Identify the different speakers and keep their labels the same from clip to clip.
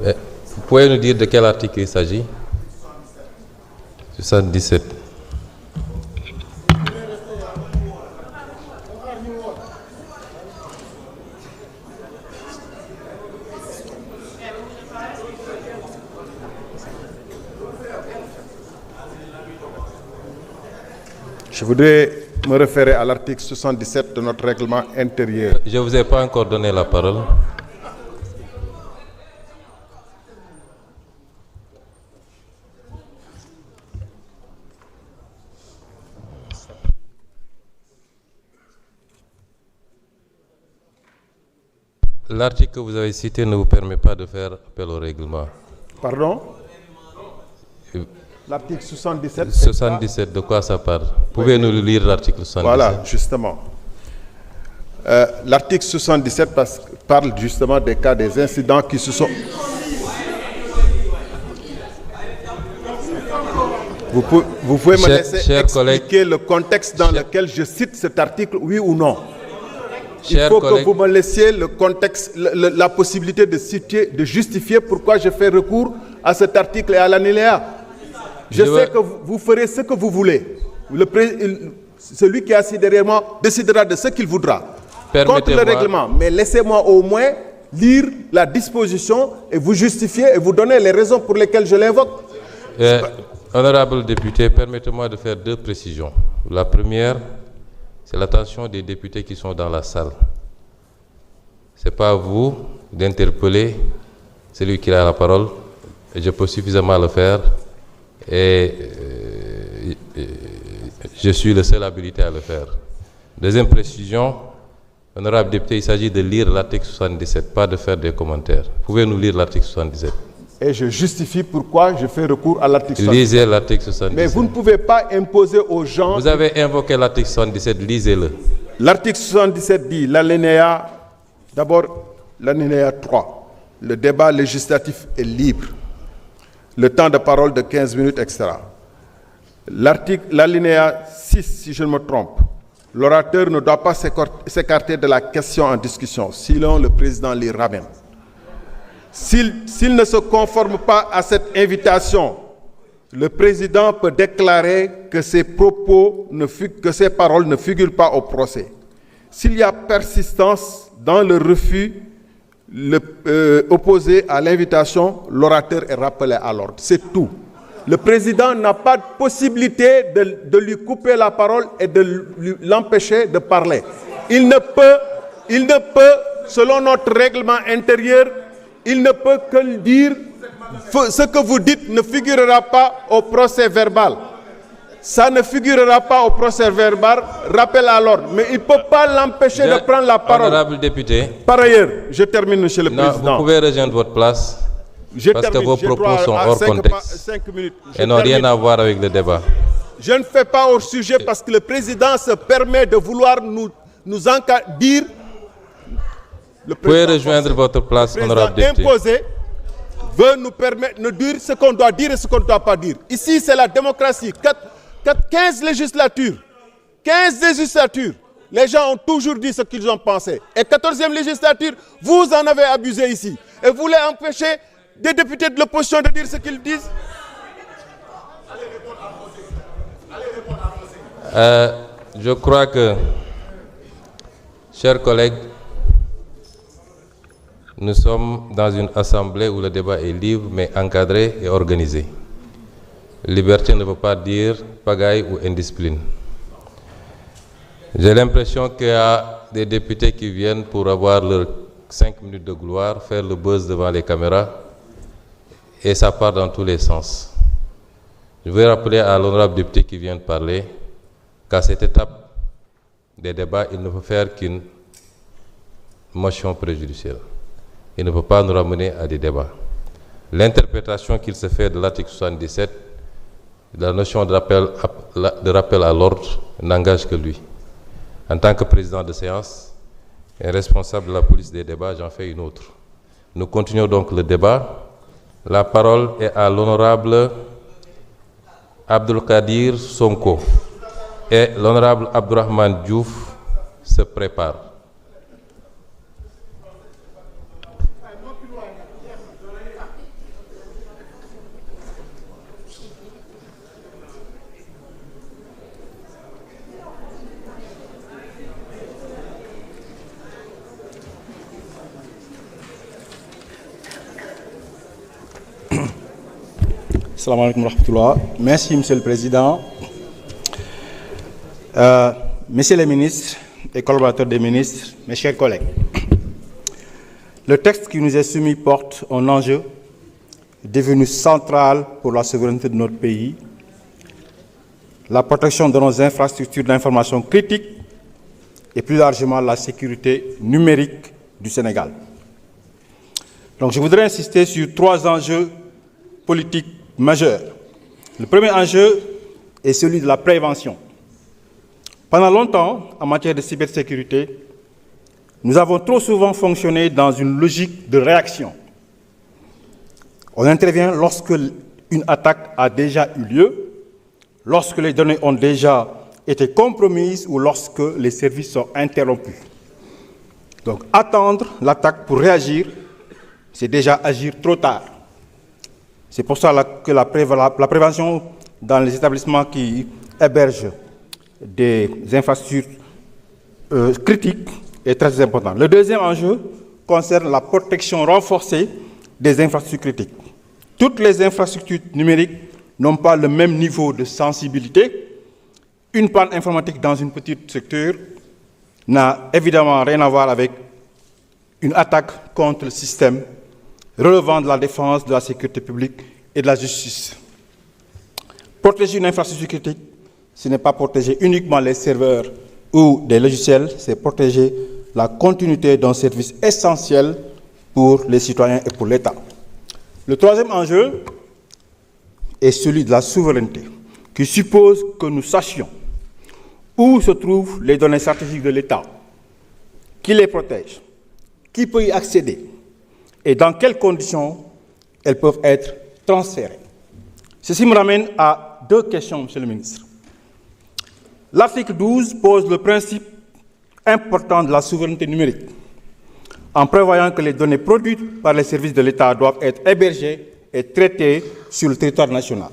Speaker 1: Vous pouvez nous dire de quel article il s'agit? 77.
Speaker 2: Je voudrais me référer à l'article 77 de notre règlement intérieur.
Speaker 1: Je ne vous ai pas encore donné la parole. L'article que vous avez cité ne vous permet pas de faire appel au règlement.
Speaker 2: Pardon? L'article 77.
Speaker 1: 77, de quoi ça parle? Pouvez-nous lire l'article 77?
Speaker 2: Voilà, justement. L'article 77 parle justement des cas des incidents qui se sont... Vous pouvez me laisser expliquer le contexte dans lequel je cite cet article, oui ou non? Il faut que vous me laissiez le contexte, la possibilité de citer, de justifier pourquoi je fais recours à cet article et à l'alinéa. Je sais que vous ferez ce que vous voulez. Celui qui est assis derrière moi décidera de ce qu'il voudra. Contre le règlement. Mais laissez-moi au moins lire la disposition et vous justifier et vous donner les raisons pour lesquelles je l'invoque.
Speaker 1: Honorable député, permettez-moi de faire deux précisions. La première, c'est l'attention des députés qui sont dans la salle. Ce n'est pas à vous d'interpeller celui qui a la parole. Et je peux suffisamment le faire. Et je suis le seul habilité à le faire. Deuxième précision, honorable député, il s'agit de lire l'article 77, pas de faire des commentaires. Pouvez-nous lire l'article 77?
Speaker 2: Et je justifie pourquoi je fais recours à l'article 77.
Speaker 1: Lisez l'article 77.
Speaker 2: Mais vous ne pouvez pas imposer aux gens...
Speaker 1: Vous avez invoqué l'article 77, lisez-le.
Speaker 2: L'article 77 dit, l'alinéa, d'abord l'alinéa 3, le débat législatif est libre. Le temps de parole de 15 minutes, etc. L'alinéa 6, si je ne me trompe, l'orateur ne doit pas s'écarter de la question en discussion, sinon le président l'y ramène. S'il ne se conforme pas à cette invitation, le président peut déclarer que ses paroles ne figurent pas au procès. S'il y a persistance dans le refus opposé à l'invitation, l'orateur est rappelé à l'ordre. C'est tout. Le président n'a pas de possibilité de lui couper la parole et de l'empêcher de parler. Il ne peut, selon notre règlement intérieur, il ne peut que dire ce que vous dites ne figurera pas au procès verbal. Ça ne figurera pas au procès verbal, rappel à l'ordre. Mais il ne peut pas l'empêcher de prendre la parole.
Speaker 1: Honorable député.
Speaker 2: Par ailleurs, je termine, Monsieur le Président.
Speaker 1: Vous pouvez rejoindre votre place. Parce que vos propos sont hors contexte et n'ont rien à voir avec le débat.
Speaker 2: Je ne fais pas hors sujet parce que le président se permet de vouloir nous dire...
Speaker 1: Vous pouvez rejoindre votre place, honorable député.
Speaker 2: Imposé veut nous permettre de dire ce qu'on doit dire et ce qu'on ne doit pas dire. Ici, c'est la démocratie. 15 législatures. 15 législatures. Les gens ont toujours dit ce qu'ils ont pensé. Et 14e législature, vous en avez abusé ici. Et vous voulez empêcher des députés de l'opposition de dire ce qu'ils disent?
Speaker 1: Je crois que, chers collègues, nous sommes dans une assemblée où le débat est libre, mais encadré et organisé. Liberté ne veut pas dire pagaille ou indiscipline. J'ai l'impression qu'il y a des députés qui viennent pour avoir leurs 5 minutes de gloire, faire le buzz devant les caméras, et ça part dans tous les sens. Je veux rappeler à l'honorable député qui vient de parler qu'à cette étape des débats, il ne peut faire qu'une motion préjudicielle. Il ne peut pas nous ramener à des débats. L'interprétation qu'il se fait de l'article 77, la notion de rappel à l'ordre, n'engage que lui. En tant que président de séance et responsable de la police des débats, j'en fais une autre. Nous continuons donc le débat. La parole est à l'honorable Abdulkadir Sonko. Et l'honorable Abdourahmane Diouf se prépare.
Speaker 3: Assalamu alaikum wa rahmatullah. Merci, Monsieur le Président. Messieurs les ministres et collaborateurs des ministres, mes chers collègues, le texte qui nous est soumis porte un enjeu devenu central pour la souveraineté de notre pays, la protection de nos infrastructures d'information critiques et plus largement la sécurité numérique du Sénégal. Donc je voudrais insister sur 3 enjeux politiques majeurs. Le premier enjeu est celui de la prévention. Pendant longtemps, en matière de cybersécurité, nous avons trop souvent fonctionné dans une logique de réaction. On intervient lorsque une attaque a déjà eu lieu, lorsque les données ont déjà été compromises ou lorsque les services sont interrompus. Donc attendre l'attaque pour réagir, c'est déjà agir trop tard. C'est pour ça que la prévention dans les établissements qui hébergent des infrastructures critiques est très importante. Le deuxième enjeu concerne la protection renforcée des infrastructures critiques. Toutes les infrastructures numériques n'ont pas le même niveau de sensibilité. Une panne informatique dans une petite structure n'a évidemment rien à voir avec une attaque contre le système relevant de la défense, de la sécurité publique et de la justice. Protéger une infrastructure critique, ce n'est pas protéger uniquement les serveurs ou des logiciels, c'est protéger la continuité d'un service essentiel pour les citoyens et pour l'État. Le troisième enjeu est celui de la souveraineté, qui suppose que nous sachions où se trouvent les données stratégiques de l'État, qui les protège, qui peut y accéder et dans quelles conditions elles peuvent être transférées. Ceci me ramène à 2 questions, Monsieur le ministre. L'article 12 pose le principe important de la souveraineté numérique, en prévoyant que les données produites par les services de l'État doivent être hébergées et traitées sur le territoire national.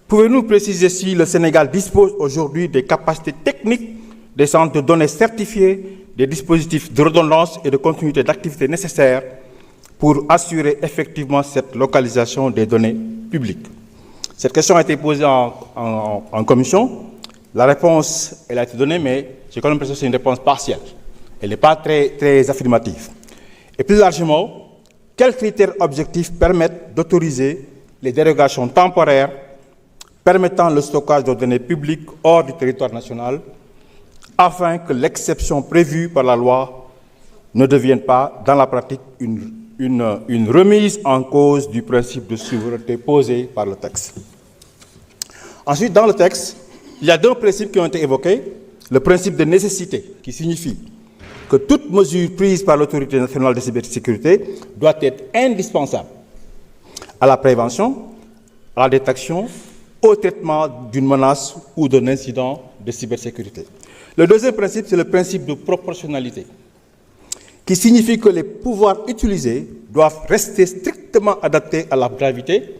Speaker 3: Pouvez-vous préciser si le Sénégal dispose aujourd'hui des capacités techniques, des centres de données certifiés, des dispositifs de redondance et de continuité d'activité nécessaires pour assurer effectivement cette localisation des données publiques? Cette question a été posée en commission. La réponse, elle a été donnée, mais j'ai quand même l'impression que c'est une réponse partielle. Elle n'est pas très affirmative. Et plus largement, quels critères objectifs permettent d'autoriser les dérogations temporaires permettant le stockage de données publiques hors du territoire national, afin que l'exception prévue par la loi ne devienne pas, dans la pratique, une remise en cause du principe de souveraineté posé par le texte. Ensuite, dans le texte, il y a 2 principes qui ont été évoqués. Le principe de nécessité, qui signifie que toute mesure prise par l'autorité nationale de cybersécurité doit être indispensable à la prévention, à la détection, au traitement d'une menace ou d'un incident de cybersécurité. Le deuxième principe, c'est le principe de proportionnalité, qui signifie que les pouvoirs utilisés doivent rester strictement adaptés à la gravité